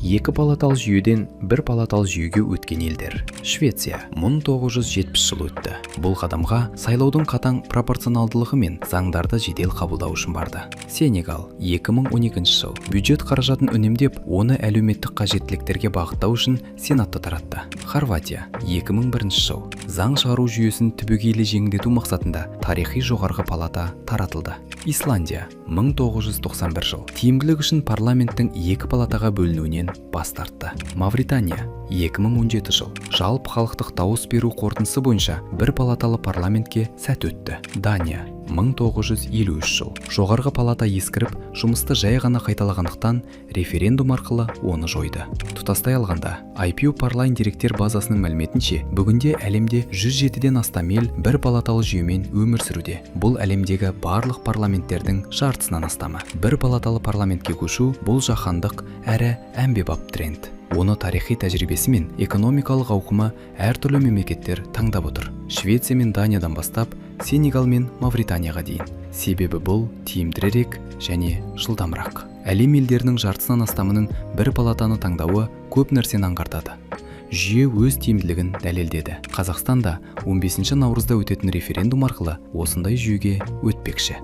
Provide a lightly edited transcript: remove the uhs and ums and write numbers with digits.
Екі палаталы жүйеден бір палаталы жүйеге өткен елдер. Швеция 1970 жыл өтті. Бұл қадамға сайлаудың қатаң пропорционалдылығы мен заңдарды жедел қабылдау үшін барды. Сенегал 2012 жыл бюджет қаражатын үнемдеп, оны әлеуметтік қажеттіліктерге бағыттау үшін сенатты таратты. Хорватия 2001 жыл заң шығару жүйесін түбегейлі жеңілдету мақсатында тарихи жоғарғы палата таратылды. Исландия 1991 жыл тиімділік үшін парламенттің екі палатаға бөлінуінен бас тартты. Мавритания 2017 жыл жалпы халықтық дауыс беру қорытындысы бойынша бір палаталы парламентке сәт өтті. Дания 1953 жыл жоғарғы палата ескіріп, жұмысты жай ғана қайталағандықтан референдум арқылы оны жойды. Тұтастай алғанда, IPU Parlain деректер базасының мәліметінше, бүгінде әлемде 107-ден астам ел бір палаталы жүйемен өмір сүруде. Бұл әлемдегі барлық парламенттердің жартысынан астамы. Бір палаталы парламентке көшу бұл жаһандық әрі әмбебап тренд. Оны тарихи тәжірибесі мен экономикалық ауқымы әртүрлі мемлекеттер таңдап отыр. Швеция мен Даниядан бастап, Сенегал мен Мавританияға дейін. Себебі бұл тиімдірек және жылдамырақ. Әлем елдерінің жартысынан астамының бір палатаны таңдауы көп нәрсені аңғартады. Жүйе өз тиімділігін дәлелдеді. Қазақстанда 15 наурызда өтетін референдум арқылы осындай жүйеге өтпекші.